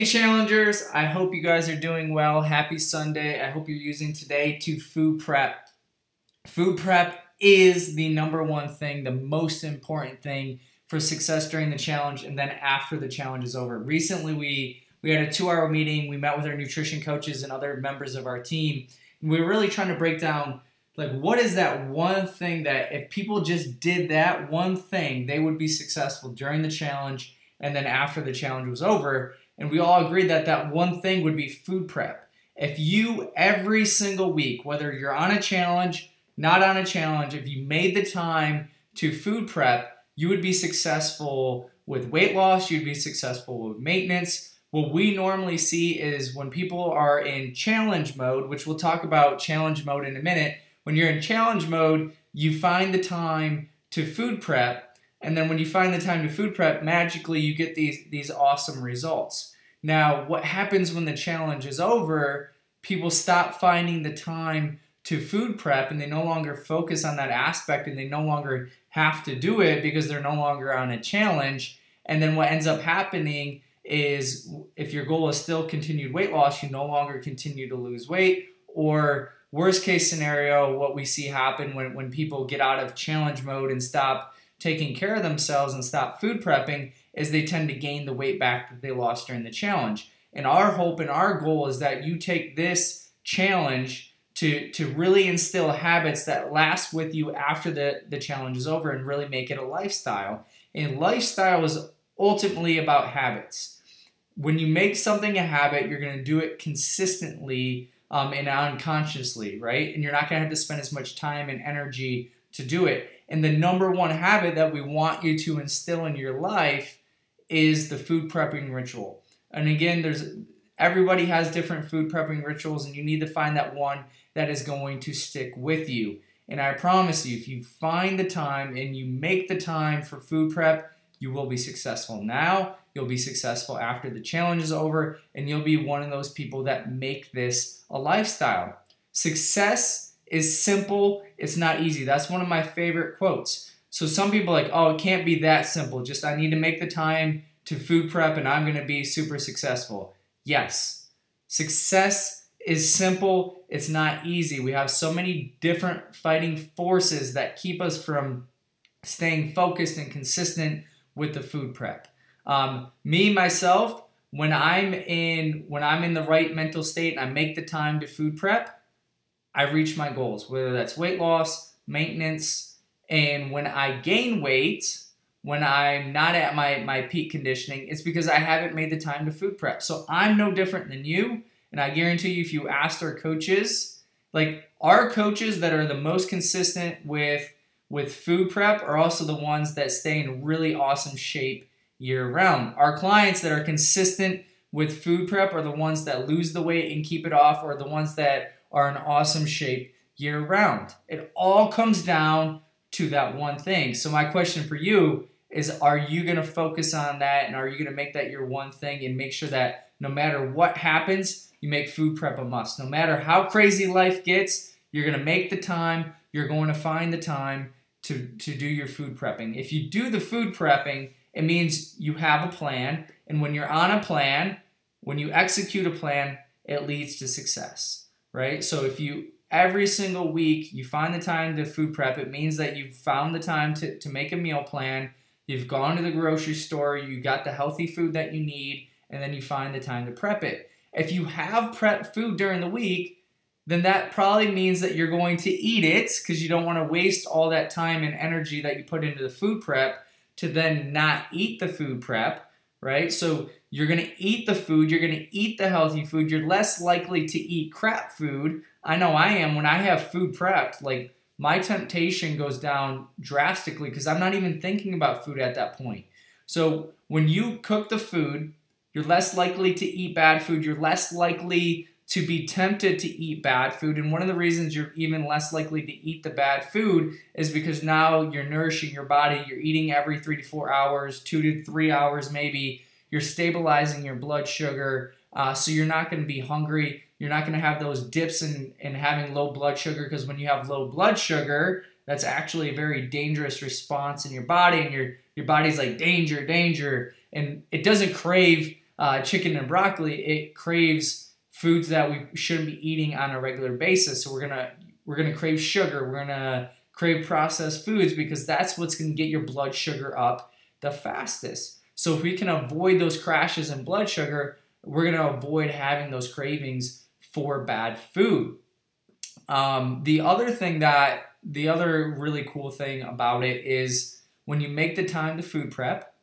Hey challengers, I hope you guys are doing well. Happy Sunday. I hope you're using today to food prep. Food prep is the number one thing, the most important thing for success during the challenge and then after the challenge is over. Recently we had a 2-hour meeting. We met with our nutrition coaches and other members of our team. And we were really trying to break down what is that one thing that if people just did that one thing, they would be successful during the challenge and then after the challenge was over. And we all agreed that that one thing would be food prep. If you every single week, whether you're on a challenge, not on a challenge, if you made the time to food prep, you would be successful with weight loss, you'd be successful with maintenance. What we normally see is when people are in challenge mode, which we'll talk about challenge mode in a minute, when you're in challenge mode, you find the time to food prep. And then when you find the time to food prep, magically you get these awesome results. Now, what happens when the challenge is over, people stop finding the time to food prep and they no longer focus on that aspect and they no longer have to do it because they're no longer on a challenge. And then what ends up happening is if your goal is still continued weight loss, you no longer continue to lose weight. Or worst case scenario, what we see happen when people get out of challenge mode and stop taking care of themselves and stop food prepping is they tend to gain the weight back that they lost during the challenge. And our hope and our goal is that you take this challenge to really instill habits that last with you after the challenge is over and really make it a lifestyle. And lifestyle is ultimately about habits. When you make something a habit, you're going to do it consistently and unconsciously, right? And you're not going to have to spend as much time and energy to do it. And the number one habit that we want you to instill in your life is the food prepping ritual. And again, everybody has different food prepping rituals, and you need to find that one that is going to stick with you. And I promise you, if you find the time and you make the time for food prep, you will be successful now, you'll be successful after the challenge is over, and you'll be one of those people that make this a lifestyle. Success is simple, it's not easy. That's one of my favorite quotes. So some people are like, oh, it can't be that simple. Just I need to make the time to food prep and I'm going to be super successful. Yes, success is simple, it's not easy. We have so many different fighting forces that keep us from staying focused and consistent with the food prep. Myself, when I'm in the right mental state and I make the time to food prep, I reach my goals, whether that's weight loss, maintenance, and when I gain weight, when I'm not at my peak conditioning, it's because I haven't made the time to food prep. So I'm no different than you, and I guarantee you if you asked our coaches, our coaches that are the most consistent with food prep are also the ones that stay in really awesome shape year round. Our clients that are consistent with food prep are the ones that lose the weight and keep it off, or the ones that are in awesome shape year round. It all comes down to that one thing. So my question for you is, are you going to focus on that, and are you going to make that your one thing and make sure that no matter what happens, you make food prep a must? No matter how crazy life gets, you're going to make the time, you're going to find the time to do your food prepping. If you do the food prepping, it means you have a plan, and when you're on a plan, when you execute a plan, it leads to success. Right? So if you, every single week, you find the time to food prep, it means that you've found the time to make a meal plan, you've gone to the grocery store, you got the healthy food that you need, and then you find the time to prep it. If you have prepped food during the week, then that probably means that you're going to eat it because you don't want to waste all that time and energy that you put into the food prep to then not eat the food prep, right? So you're going to eat the food, you're going to eat the healthy food, you're less likely to eat crap food. I know I am. When I have food prepped, my temptation goes down drastically because I'm not even thinking about food at that point. So when you cook the food, you're less likely to eat bad food, you're less likely to be tempted to eat bad food, and one of the reasons you're even less likely to eat the bad food is because now you're nourishing your body, you're eating every 3 to 4 hours, 2 to 3 hours maybe, you're stabilizing your blood sugar, so you're not going to be hungry. You're not going to have those dips in having low blood sugar, because when you have low blood sugar, that's actually a very dangerous response in your body, and your body's like, danger, danger, and it doesn't crave chicken and broccoli, it craves foods that we shouldn't be eating on a regular basis. So we're gonna crave sugar. We're gonna crave processed foods because that's what's gonna get your blood sugar up the fastest. So if we can avoid those crashes in blood sugar, we're gonna avoid having those cravings for bad food. The other really cool thing about it is when you make the time to food prep,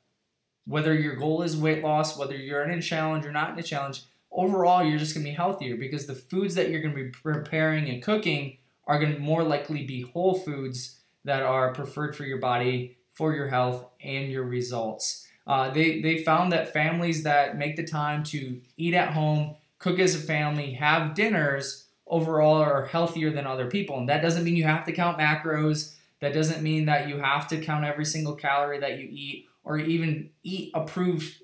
whether your goal is weight loss, whether you're in a challenge or not in a challenge, overall you're just going to be healthier because the foods that you're going to be preparing and cooking are going to more likely be whole foods that are preferred for your body, for your health, and your results. They found that families that make the time to eat at home, cook as a family, have dinners, overall are healthier than other people. And that doesn't mean you have to count macros. That doesn't mean that you have to count every single calorie that you eat or even eat approved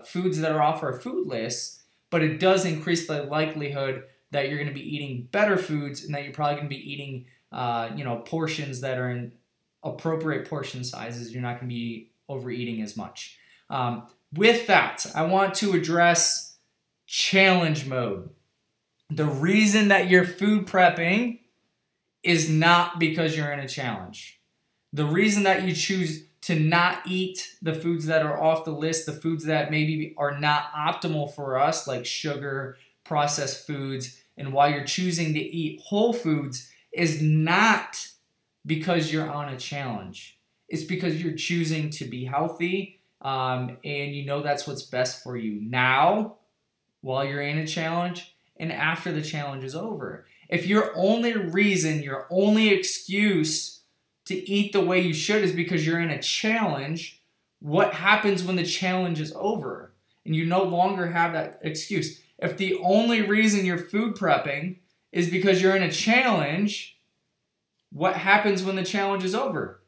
foods that are off our food list. But it does increase the likelihood that you're going to be eating better foods and that you're probably going to be eating portions that are in appropriate portion sizes. You're not going to be overeating as much. With that, I want to address challenge mode. The reason that you're food prepping is not because you're in a challenge. The reason that you choose to not eat the foods that are off the list, the foods that maybe are not optimal for us, like sugar, processed foods, and why you're choosing to eat whole foods is not because you're on a challenge. It's because you're choosing to be healthy, and you know that's what's best for you now, while you're in a challenge, and after the challenge is over. If your only reason, your only excuse to eat the way you should is because you're in a challenge, what happens when the challenge is over and you no longer have that excuse? If the only reason you're food prepping is because you're in a challenge, what happens when the challenge is over?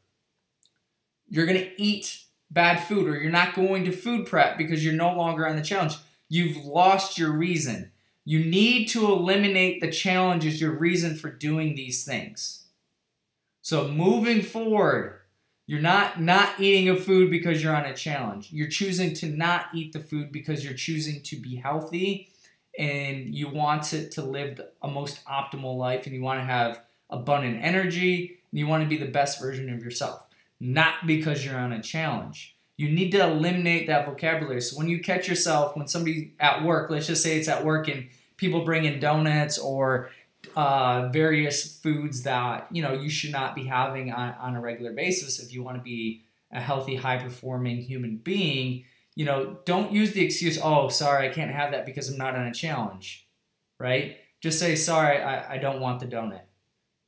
You're going to eat bad food, or you're not going to food prep because you're no longer on the challenge. You've lost your reason. You need to eliminate the challenge as your reason for doing these things. So moving forward, you're not eating a food because you're on a challenge. You're choosing to not eat the food because you're choosing to be healthy and you want to live a most optimal life and you want to have abundant energy and you want to be the best version of yourself, not because you're on a challenge. You need to eliminate that vocabulary. So when you catch yourself, when somebody at work, let's just say it's at work and people bring in donuts or various foods that you should not be having on a regular basis if you want to be a healthy, high-performing human being, don't use the excuse, oh, sorry, I can't have that because I'm not on a challenge, right? Just say, sorry, I don't want the donut,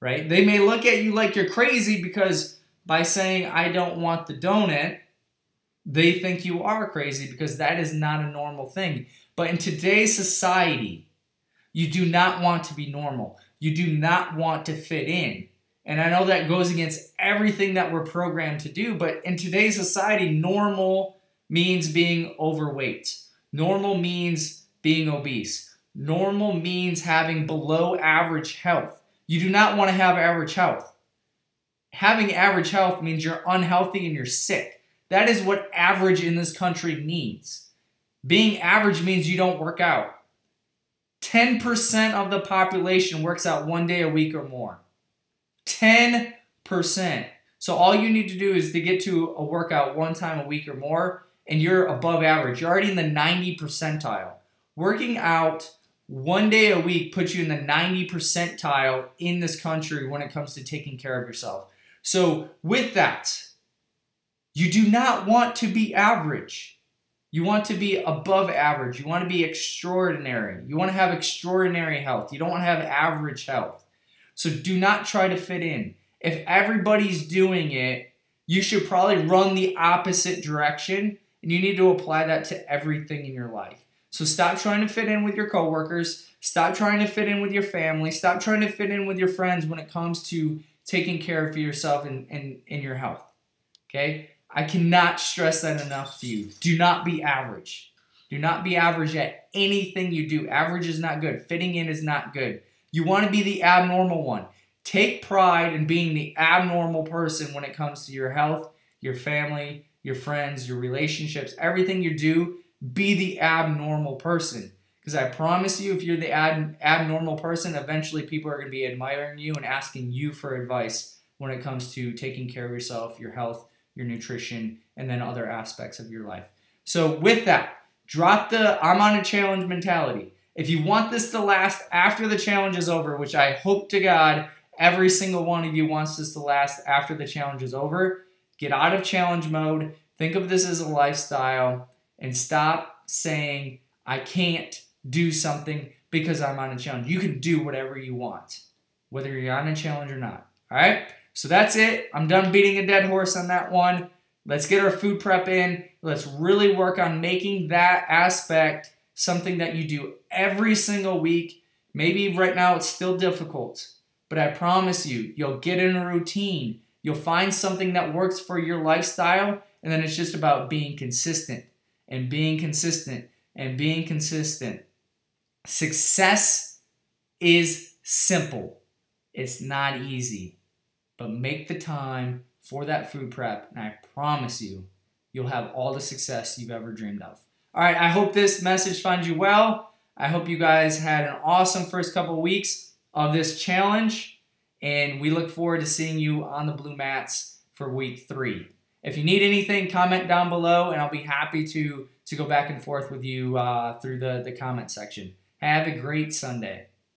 right? They may look at you like you're crazy because by saying I don't want the donut, they think you are crazy because that is not a normal thing. But in today's society, you do not want to be normal. You do not want to fit in. And I know that goes against everything that we're programmed to do, but in today's society, normal means being overweight. Normal means being obese. Normal means having below average health. You do not want to have average health. Having average health means you're unhealthy and you're sick. That is what average in this country means. Being average means you don't work out. 10% of the population works out 1 day a week or more. 10%. So all you need to do is to get to a workout 1 time a week or more, and you're above average. You're already in the 90 percentile. Working out 1 day a week puts you in the 90 percentile in this country when it comes to taking care of yourself. So with that, you do not want to be average. You want to be above average. You want to be extraordinary. You want to have extraordinary health. You don't want to have average health. So do not try to fit in. If everybody's doing it, you should probably run the opposite direction, and you need to apply that to everything in your life. So stop trying to fit in with your coworkers. Stop trying to fit in with your family. Stop trying to fit in with your friends when it comes to taking care of yourself and your health. Okay? I cannot stress that enough to you. Do not be average. Do not be average at anything you do. Average is not good. Fitting in is not good. You want to be the abnormal one. Take pride in being the abnormal person when it comes to your health, your family, your friends, your relationships. Everything you do, Be the abnormal person. Because I promise you, if you're the abnormal person, eventually people are going to be admiring you and asking you for advice when it comes to taking care of yourself, your health, your nutrition, and then other aspects of your life. So with that, drop the I'm on a challenge mentality. If you want this to last after the challenge is over, which I hope to God every single one of you wants this to last after the challenge is over, get out of challenge mode. Think of this as a lifestyle and stop saying, I can't do something because I'm on a challenge. You can do whatever you want, whether you're on a challenge or not. All right? So that's it. I'm done beating a dead horse on that one. Let's get our food prep in. Let's really work on making that aspect something that you do every single week. Maybe right now it's still difficult, but I promise you, you'll get in a routine. You'll find something that works for your lifestyle, and then it's just about being consistent and being consistent and being consistent. Success is simple. It's not easy, but make the time for that food prep, and I promise you, you'll have all the success you've ever dreamed of. All right, I hope this message finds you well. I hope you guys had an awesome first couple of weeks of this challenge, and we look forward to seeing you on the blue mats for week 3. If you need anything, comment down below, and I'll be happy to go back and forth with you through the comment section. Have a great Sunday.